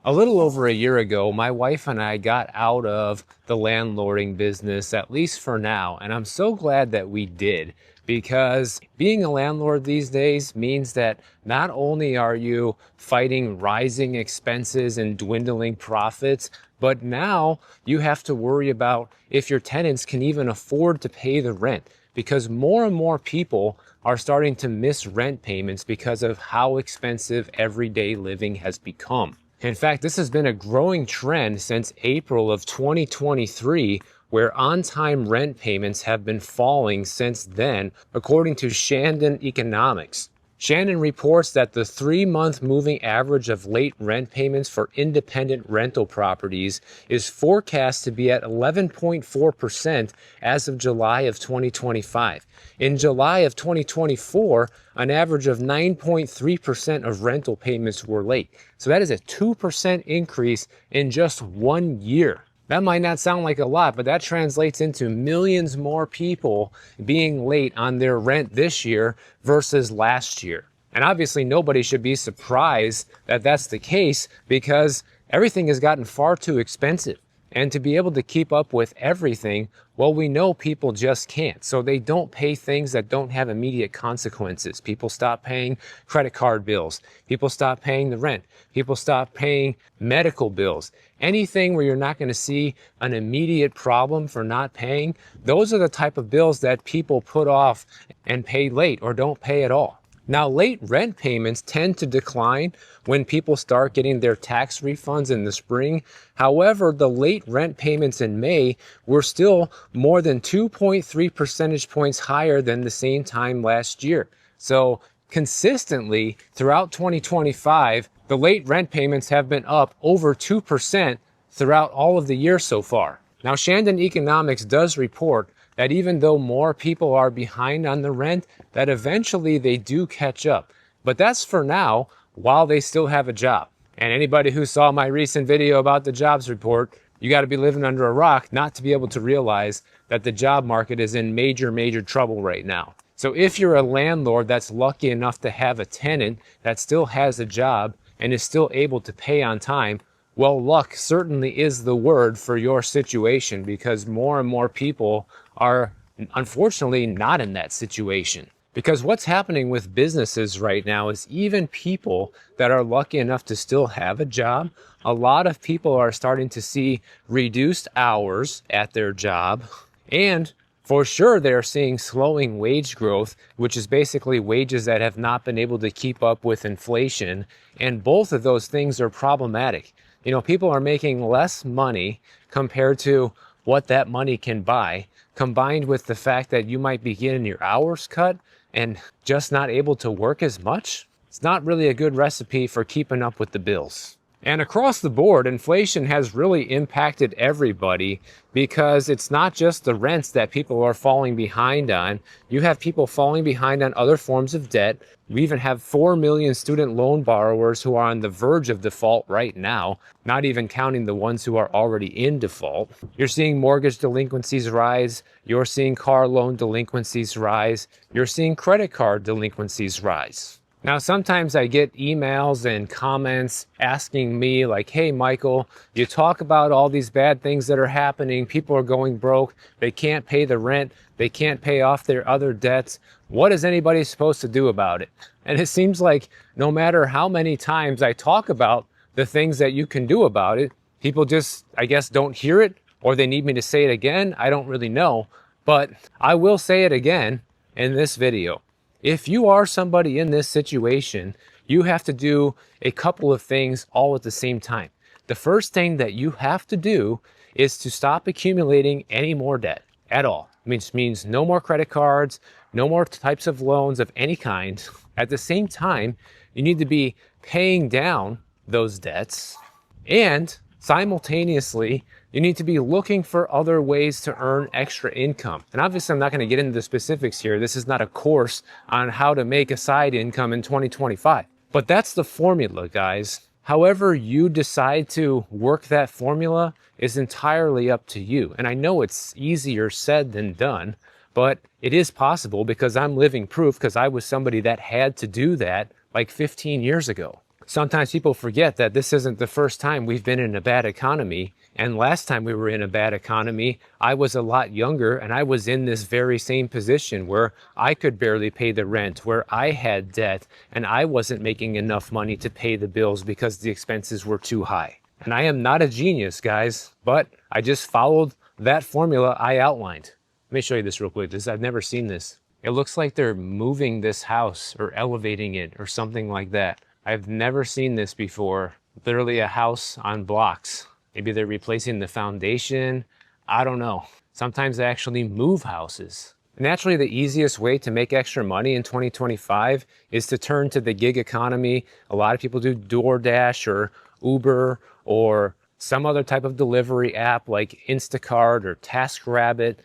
A little over a year ago, my wife and I got out of the landlording business, at least for now, and I'm so glad that we did because being a landlord these days means that not only are you fighting rising expenses and dwindling profits, but now you have to worry about if your tenants can even afford to pay the rent because more and more people are starting to miss rent payments because of how expensive everyday living has become. In fact, this has been a growing trend since April of 2023, where on-time rent payments have been falling since then, according to Shandon Economics. Shannon reports that the 3-month moving average of late rent payments for independent rental properties is forecast to be at 11.4% as of July of 2025. In July of 2024, an average of 9.3% of rental payments were late. So that is a 2% increase in just 1 year. That might not sound like a lot, but that translates into millions more people being late on their rent this year versus last year. And obviously nobody should be surprised that that's the case because everything has gotten far too expensive. And to be able to keep up with everything, well, we know people just can't. So they don't pay things that don't have immediate consequences. People stop paying credit card bills. People stop paying the rent. People stop paying medical bills. Anything where you're not going to see an immediate problem for not paying, those are the type of bills that people put off and pay late or don't pay at all. Now, late rent payments tend to decline when people start getting their tax refunds in the spring. However, the late rent payments in May were still more than 2.3 percentage points higher than the same time last year. So consistently throughout 2025, the late rent payments have been up over 2% throughout all of the year so far. Now, Shandon Economics does report that even though more people are behind on the rent, that eventually they do catch up. But that's for now, while they still have a job. And anybody who saw my recent video about the jobs report, you got to be living under a rock not to be able to realize that the job market is in major trouble right now. So if you're a landlord that's lucky enough to have a tenant that still has a job and is still able to pay on time, well, luck certainly is the word for your situation because more and more people are unfortunately not in that situation. Because what's happening with businesses right now is even people that are lucky enough to still have a job, a lot of people are starting to see reduced hours at their job. And for sure, they're seeing slowing wage growth, which is basically wages that have not been able to keep up with inflation. And both of those things are problematic. You know, people are making less money compared to what that money can buy, combined with the fact that you might be getting your hours cut and just not able to work as much. It's not really a good recipe for keeping up with the bills. And across the board, inflation has really impacted everybody because it's not just the rents that people are falling behind on. You have people falling behind on other forms of debt. We even have 4 million student loan borrowers who are on the verge of default right now, not even counting the ones who are already in default. You're seeing mortgage delinquencies rise. You're seeing car loan delinquencies rise. You're seeing credit card delinquencies rise. Now, sometimes I get emails and comments asking me like, hey, Michael, you talk about all these bad things that are happening. People are going broke. They can't pay the rent. They can't pay off their other debts. What is anybody supposed to do about it? And it seems like no matter how many times I talk about the things that you can do about it, people just, I guess, don't hear it, or they need me to say it again. I don't really know, but I will say it again in this video. If you are somebody in this situation, you have to do a couple of things all at the same time. The first thing that you have to do is to stop accumulating any more debt at all. Which means no more credit cards, no more types of loans of any kind. At the same time, you need to be paying down those debts, and simultaneously, you need to be looking for other ways to earn extra income. And obviously, I'm not going to get into the specifics here. This is not a course on how to make a side income in 2025. But that's the formula, guys. However you decide to work that formula is entirely up to you. And I know it's easier said than done, but it is possible because I'm living proof because I was somebody that had to do that like 15 years ago. Sometimes people forget that this isn't the first time we've been in a bad economy. And last time we were in a bad economy, I was a lot younger and I was in this very same position where I could barely pay the rent, where I had debt and I wasn't making enough money to pay the bills because the expenses were too high. And I am not a genius, guys, but I just followed that formula I outlined. Let me show you this real quick. I've never seen this. It looks like they're moving this house or elevating it or something like that. I've never seen this before. Literally a house on blocks. Maybe they're replacing the foundation. I don't know. Sometimes they actually move houses. Naturally, the easiest way to make extra money in 2025 is to turn to the gig economy. A lot of people do DoorDash or Uber or some other type of delivery app like Instacart or TaskRabbit,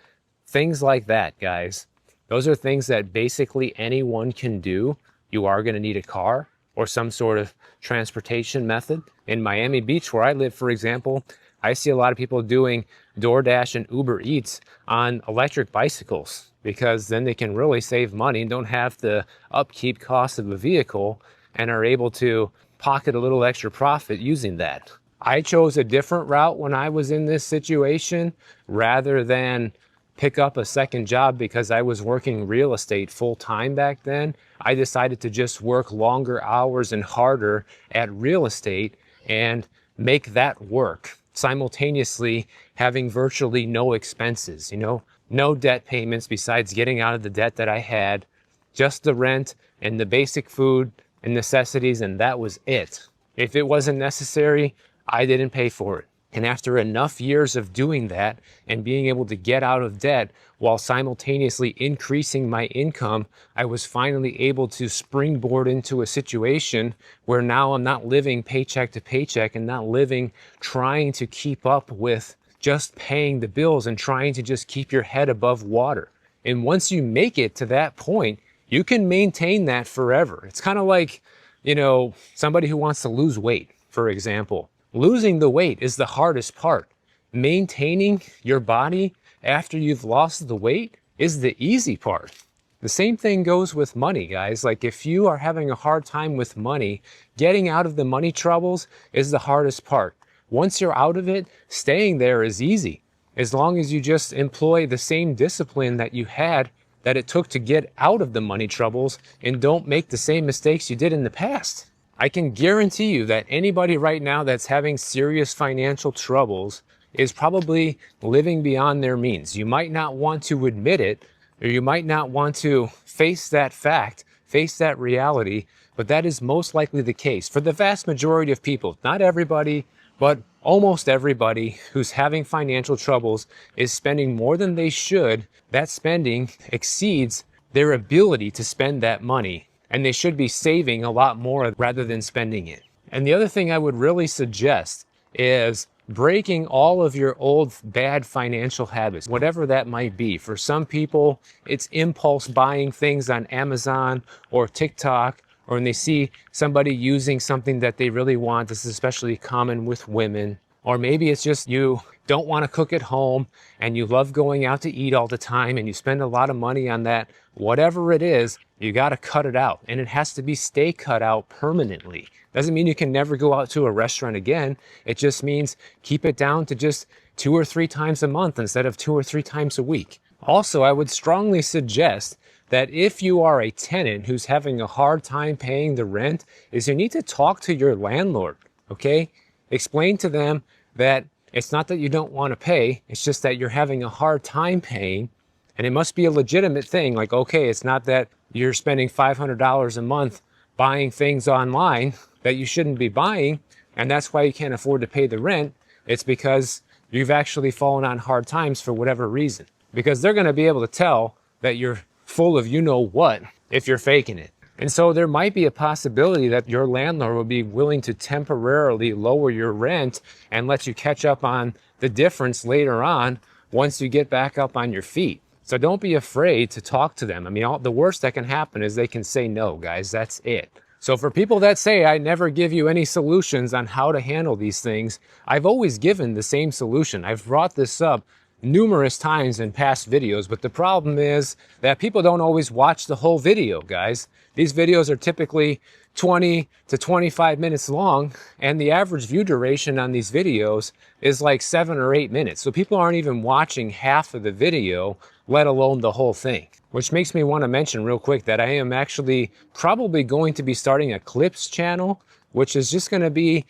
things like that, guys. Those are things that basically anyone can do. You are going to need a car or some sort of transportation method. In Miami Beach, where I live, for example, I see a lot of people doing DoorDash and Uber Eats on electric bicycles because then they can really save money and don't have the upkeep cost of a vehicle and are able to pocket a little extra profit using that. I chose a different route when I was in this situation rather than pick up a second job because I was working real estate full time back then. I decided to just work longer hours and harder at real estate and make that work, simultaneously having virtually no expenses, no debt payments besides getting out of the debt that I had, just the rent and the basic food and necessities, and that was it. If it wasn't necessary, I didn't pay for it. And after enough years of doing that and being able to get out of debt while simultaneously increasing my income, I was finally able to springboard into a situation where now I'm not living paycheck to paycheck and not living trying to keep up with just paying the bills and trying to just keep your head above water. And once you make it to that point, you can maintain that forever. It's kind of like, somebody who wants to lose weight, for example. Losing the weight is the hardest part. Maintaining your body after you've lost the weight is the easy part. The same thing goes with money, guys. Like if you are having a hard time with money, getting out of the money troubles is the hardest part. Once you're out of it, staying there is easy. As long as you just employ the same discipline that you had that it took to get out of the money troubles and don't make the same mistakes you did in the past. I can guarantee you that anybody right now that's having serious financial troubles is probably living beyond their means. You might not want to admit it, or you might not want to face that fact, face that reality, but that is most likely the case for the vast majority of people. Not everybody, but almost everybody who's having financial troubles is spending more than they should. That spending exceeds their ability to spend that money. And they should be saving a lot more rather than spending it. And the other thing I would really suggest is breaking all of your old bad financial habits, whatever that might be. For some people, it's impulse buying things on Amazon or TikTok, or when they see somebody using something that they really want. This is especially common with women. Or maybe it's just you don't want to cook at home and you love going out to eat all the time and you spend a lot of money on that. Whatever it is, you got to cut it out, and it has to stay cut out permanently. Doesn't mean you can never go out to a restaurant again. It just means keep it down to just 2 or 3 times a month instead of 2 or 3 times a week. Also, I would strongly suggest that if you are a tenant who's having a hard time paying the rent, is you need to talk to your landlord, okay? Explain to them that it's not that you don't want to pay, it's just that you're having a hard time paying, and it must be a legitimate thing. Like, okay, it's not that you're spending $500 a month buying things online that you shouldn't be buying, and that's why you can't afford to pay the rent. It's because you've actually fallen on hard times for whatever reason. Because they're going to be able to tell that you're full of you-know-what if you're faking it. And so there might be a possibility that your landlord will be willing to temporarily lower your rent and let you catch up on the difference later on once you get back up on your feet. So don't be afraid to talk to them. I mean, the worst that can happen is they can say no, guys. That's it. So for people that say I never give you any solutions on how to handle these things, I've always given the same solution. I've brought this up numerous times in past videos, but the problem is that people don't always watch the whole video, guys. These videos are typically 20 to 25 minutes long, and the average view duration on these videos is like 7 or 8 minutes. So people aren't even watching half of the video, let alone the whole thing. Which makes me want to mention real quick that I am actually probably going to be starting a clips channel, which is just going to be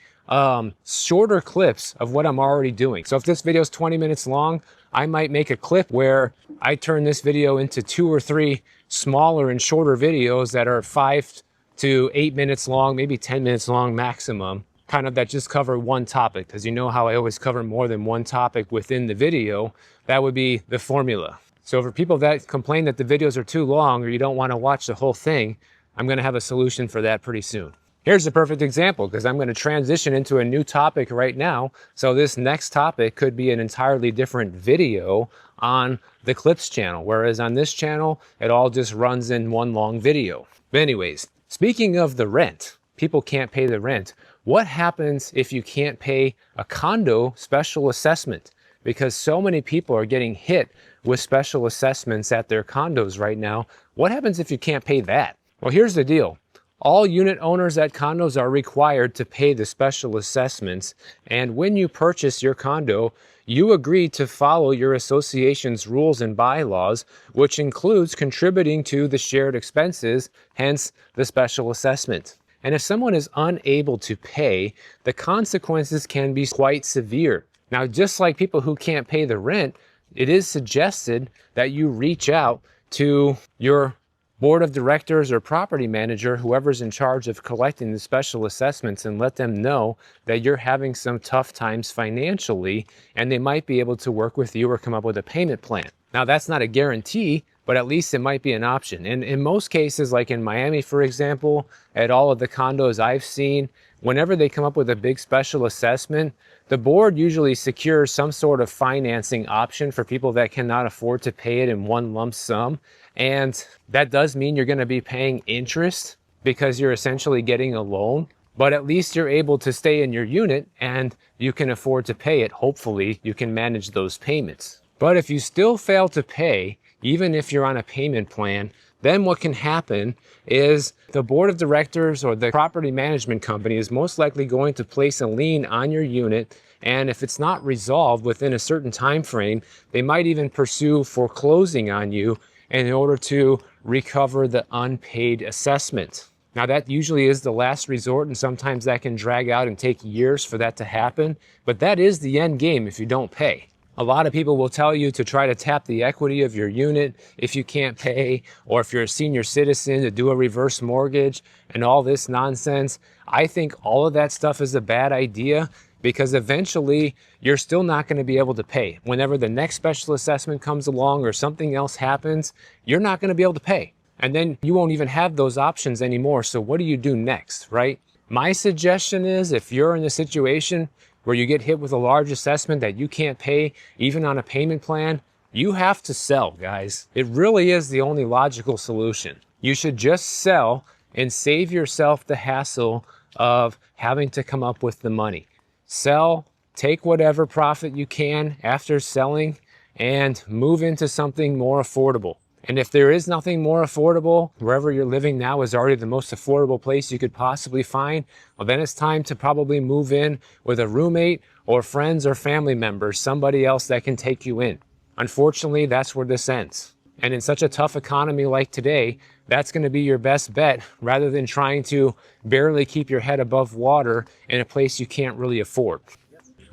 shorter clips of what I'm already doing. So if this video is 20 minutes long, I might make a clip where I turn this video into 2 or 3 smaller and shorter videos that are 5 to 8 minutes long, maybe 10 minutes long maximum, kind of that just cover one topic. Because you know how I always cover more than one topic within the video. That would be the formula. So for people that complain that the videos are too long or you don't want to watch the whole thing, I'm going to have a solution for that pretty soon. Here's a perfect example, because I'm going to transition into a new topic right now. So this next topic could be an entirely different video on the Clips channel, whereas on this channel, it all just runs in one long video. But anyways, speaking of the rent, people can't pay the rent. What happens if you can't pay a condo special assessment? Because so many people are getting hit with special assessments at their condos right now. What happens if you can't pay that? Well, here's the deal. All unit owners at condos are required to pay the special assessments, and when you purchase your condo, you agree to follow your association's rules and bylaws, which includes contributing to the shared expenses, hence the special assessment. And if someone is unable to pay, the consequences can be quite severe. Now, just like people who can't pay the rent, it is suggested that you reach out to your board of directors or property manager, whoever's in charge of collecting the special assessments, and let them know that you're having some tough times financially, and they might be able to work with you or come up with a payment plan. Now, that's not a guarantee, but at least it might be an option. And in most cases, like in Miami, for example, at all of the condos I've seen, whenever they come up with a big special assessment, the board usually secures some sort of financing option for people that cannot afford to pay it in one lump sum. And that does mean you're going to be paying interest because you're essentially getting a loan, but at least you're able to stay in your unit and you can afford to pay it. Hopefully you can manage those payments. But if you still fail to pay, even if you're on a payment plan, then what can happen is the board of directors or the property management company is most likely going to place a lien on your unit. And if it's not resolved within a certain time frame, they might even pursue foreclosing on you in order to recover the unpaid assessment. Now, that usually is the last resort, and sometimes that can drag out and take years for that to happen. But that is the end game if you don't pay. A lot of people will tell you to try to tap the equity of your unit if you can't pay, or if you're a senior citizen, to do a reverse mortgage and all this nonsense. I think all of that stuff is a bad idea, because eventually you're still not going to be able to pay. Whenever the next special assessment comes along or something else happens, you're not going to be able to pay. And then you won't even have those options anymore. So what do you do next, right? My suggestion is, if you're in a situation where you get hit with a large assessment that you can't pay, even on a payment plan, you have to sell, guys. It really is the only logical solution. You should just sell and save yourself the hassle of having to come up with the money. Sell, take whatever profit you can after selling, and move into something more affordable. And if there is nothing more affordable, wherever you're living now is already the most affordable place you could possibly find, well, then it's time to probably move in with a roommate or friends or family members, somebody else that can take you in. Unfortunately, that's where this ends. And in such a tough economy like today, that's going to be your best bet, rather than trying to barely keep your head above water in a place you can't really afford.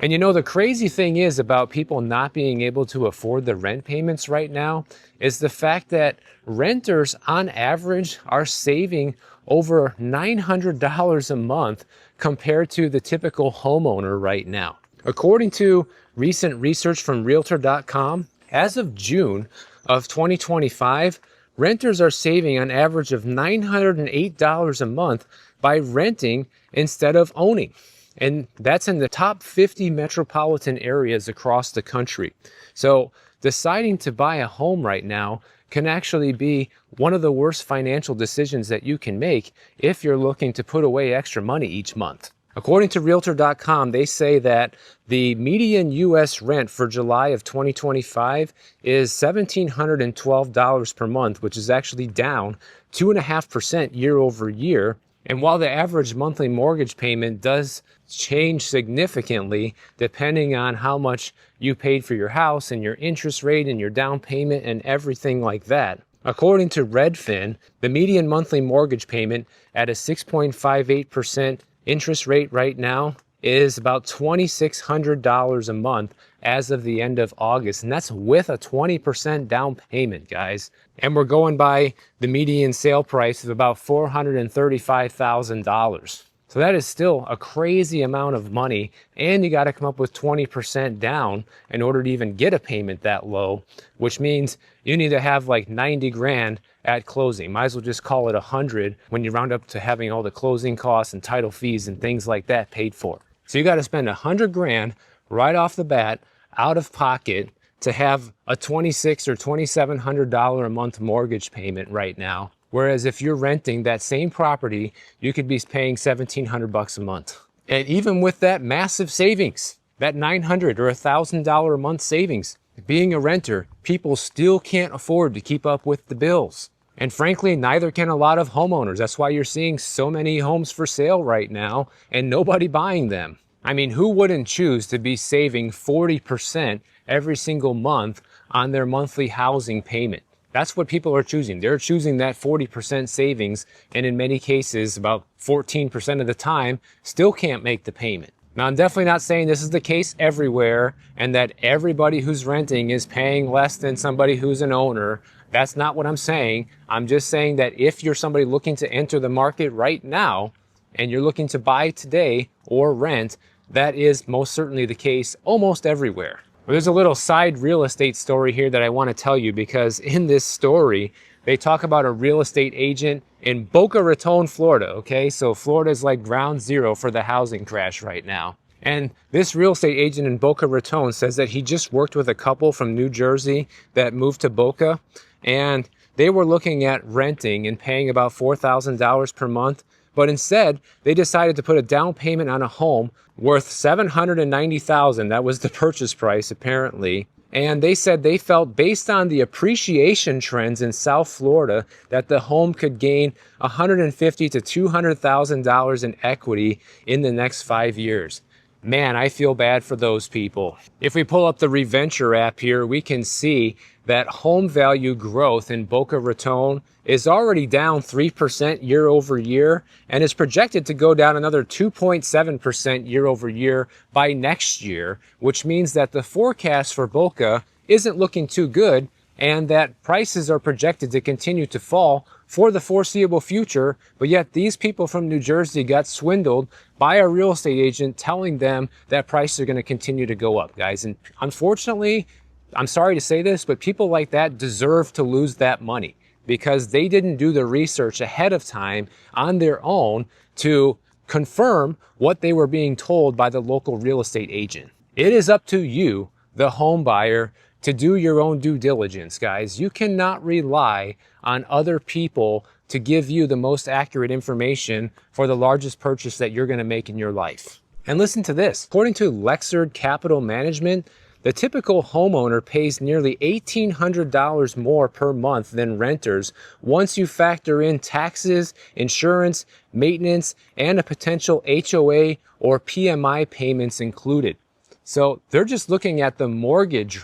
And you know, the crazy thing is about people not being able to afford the rent payments right now is the fact that renters on average are saving over $900 a month compared to the typical homeowner right now. According to recent research from Realtor.com, as of June of 2025, renters are saving an average of $908 a month by renting instead of owning. And that's in the top 50 metropolitan areas across the country. So deciding to buy a home right now can actually be one of the worst financial decisions that you can make if you're looking to put away extra money each month. According to Realtor.com, they say that the median U.S. rent for July of 2025 is $1,712 per month, which is actually down 2.5% year over year. And while the average monthly mortgage payment does change significantly depending on how much you paid for your house and your interest rate and your down payment and everything like that, according to Redfin, the median monthly mortgage payment at a 6.58% interest rate right now is about $2,600 a month as of the end of August. And that's with a 20% down payment, guys. And we're going by the median sale price of about $435,000. So that is still a crazy amount of money, and you got to come up with 20% down in order to even get a payment that low, which means you need to have like 90 grand at closing. Might as well just call it 100 when you round up to having all the closing costs and title fees and things like that paid for. So you got to spend 100 grand right off the bat out of pocket to have a $2,600 or $2,700 a month mortgage payment right now. Whereas if you're renting that same property, you could be paying $1,700 a month. And even with that massive savings, that $900 or $1,000 a month savings, being a renter, people still can't afford to keep up with the bills. And frankly, neither can a lot of homeowners. That's why you're seeing so many homes for sale right now and nobody buying them. I mean, who wouldn't choose to be saving 40% every single month on their monthly housing payment? That's what people are choosing. They're choosing that 40% savings, and in many cases, about 14% of the time, still can't make the payment. Now, I'm definitely not saying this is the case everywhere and that everybody who's renting is paying less than somebody who's an owner. That's not what I'm saying. I'm just saying that if you're somebody looking to enter the market right now and you're looking to buy today or rent, that is most certainly the case almost everywhere. Well, there's a little side real estate story here that I want to tell you, because in this story, they talk about a real estate agent in Boca Raton, Florida, okay? So Florida is like ground zero for the housing crash right now. And this real estate agent in Boca Raton says that he just worked with a couple from New Jersey that moved to Boca, and they were looking at renting and paying about $4,000 per month. But instead, they decided to put a down payment on a home worth $790,000. That was the purchase price, apparently. And they said they felt, based on the appreciation trends in South Florida, that the home could gain $150,000 to $200,000 in equity in the next 5 years. Man, I feel bad for those people. If we pull up the Reventure app here, we can see that home value growth in Boca Raton is already down 3% year over year and is projected to go down another 2.7% year over year by next year, which means that the forecast for Boca isn't looking too good and that prices are projected to continue to fall for the foreseeable future. But yet these people from New Jersey got swindled by a real estate agent telling them that prices are going to continue to go up, guys. And unfortunately, I'm sorry to say this, but people like that deserve to lose that money because they didn't do the research ahead of time on their own to confirm what they were being told by the local real estate agent. It is up to you, the home buyer, to do your own due diligence, guys. You cannot rely on other people to give you the most accurate information for the largest purchase that you're going to make in your life. And listen to this. According to Lexard Capital Management, the typical homeowner pays nearly $1,800 more per month than renters once you factor in taxes, insurance, maintenance, and a potential HOA or PMI payments included. So they're just looking at the mortgage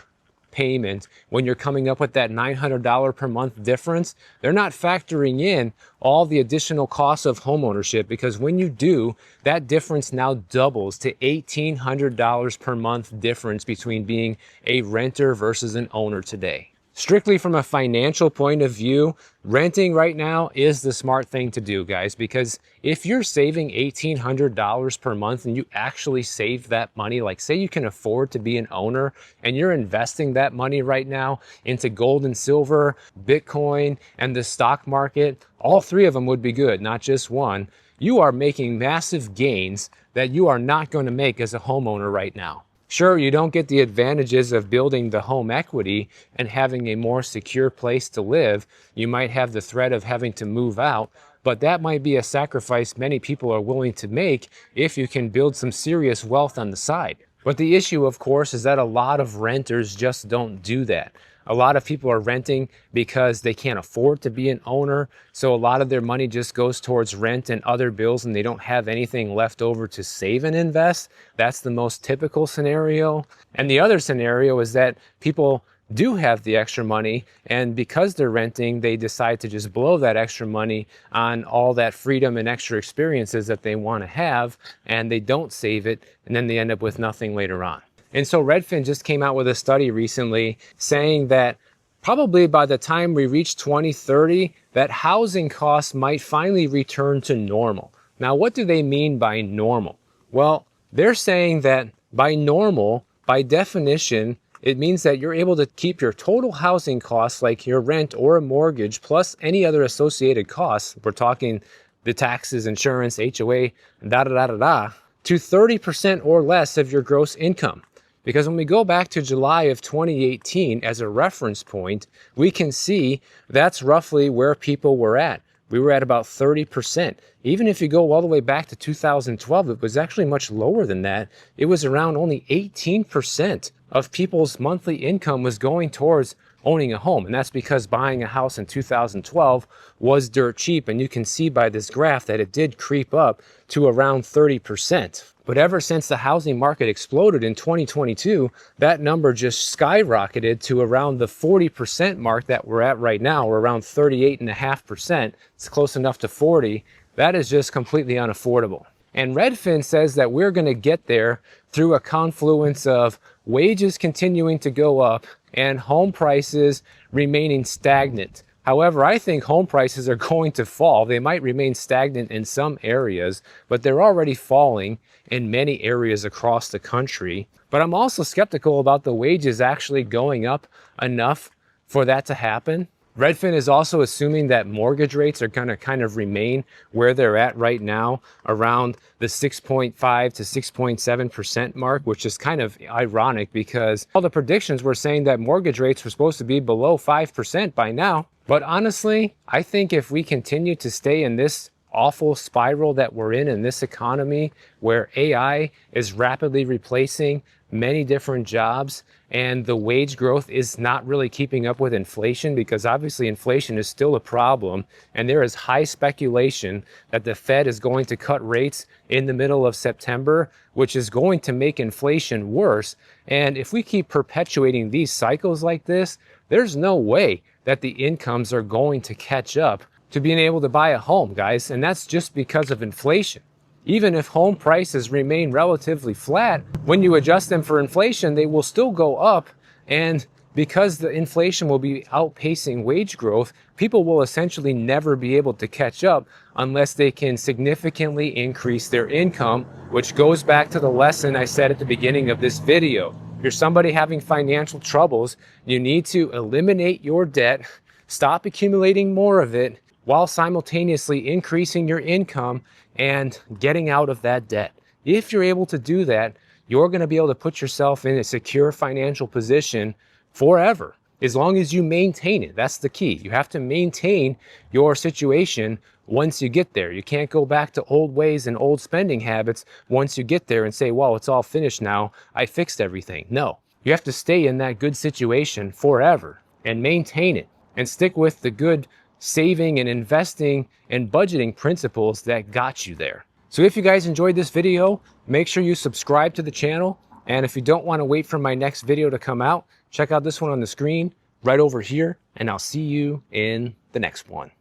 payment when you're coming up with that $900 per month difference. They're not factoring in all the additional costs of homeownership, because when you do, that difference now doubles to $1,800 per month difference between being a renter versus an owner today. Strictly from a financial point of view, renting right now is the smart thing to do, guys, because if you're saving $1,800 per month and you actually save that money, like say you can afford to be an owner and you're investing that money right now into gold and silver, Bitcoin, and the stock market, all three of them would be good, not just one. You are making massive gains that you are not going to make as a homeowner right now. Sure, you don't get the advantages of building the home equity and having a more secure place to live. You might have the threat of having to move out, but that might be a sacrifice many people are willing to make if you can build some serious wealth on the side. But the issue, of course, is that a lot of renters just don't do that. A lot of people are renting because they can't afford to be an owner. So a lot of their money just goes towards rent and other bills, and they don't have anything left over to save and invest. That's the most typical scenario. And the other scenario is that people do have the extra money, and because they're renting, they decide to just blow that extra money on all that freedom and extra experiences that they want to have, and they don't save it, and then they end up with nothing later on. And so Redfin just came out with a study recently saying that probably by the time we reach 2030, that housing costs might finally return to normal. Now, what do they mean by normal? Well, they're saying that by normal, by definition, it means that you're able to keep your total housing costs, like your rent or a mortgage, plus any other associated costs, we're talking the taxes, insurance, HOA, to 30% or less of your gross income. Because when we go back to July of 2018 as a reference point, we can see that's roughly where people were at. We were at about 30%. Even if you go all the way back to 2012, it was actually much lower than that. It was around only 18% of people's monthly income was going towards owning a home. And that's because buying a house in 2012 was dirt cheap. And you can see by this graph that it did creep up to around 30%. But ever since the housing market exploded in 2022, that number just skyrocketed to around the 40% mark that we're at right now. We're around 38.5%. It's close enough to 40. That is just completely unaffordable. And Redfin says that we're going to get there through a confluence of wages continuing to go up and home prices remaining stagnant. However, I think home prices are going to fall. They might remain stagnant in some areas, but they're already falling in many areas across the country. But I'm also skeptical about the wages actually going up enough for that to happen. Redfin is also assuming that mortgage rates are going to kind of remain where they're at right now, around the 6.5 to 6.7% mark, which is kind of ironic because all the predictions were saying that mortgage rates were supposed to be below 5% by now. But honestly, I think if we continue to stay in this awful spiral that we're in this economy where AI is rapidly replacing many different jobs and the wage growth is not really keeping up with inflation, because obviously inflation is still a problem, and there is high speculation that the Fed is going to cut rates in the middle of September, which is going to make inflation worse. And if we keep perpetuating these cycles like this, there's no way that the incomes are going to catch up to being able to buy a home, guys. And that's just because of inflation. Even if home prices remain relatively flat, when you adjust them for inflation, they will still go up. And because the inflation will be outpacing wage growth, people will essentially never be able to catch up unless they can significantly increase their income, which goes back to the lesson I said at the beginning of this video. If you're somebody having financial troubles, you need to eliminate your debt, stop accumulating more of it, while simultaneously increasing your income and getting out of that debt. If you're able to do that, you're going to be able to put yourself in a secure financial position forever, as long as you maintain it. That's the key. You have to maintain your situation once you get there. You can't go back to old ways and old spending habits once you get there and say, well, it's all finished now, I fixed everything. No, you have to stay in that good situation forever and maintain it and stick with the good saving and investing and budgeting principles that got you there. So if you guys enjoyed this video, make sure you subscribe to the channel. And if you don't want to wait for my next video to come out, check out this one on the screen right over here, and I'll see you in the next one.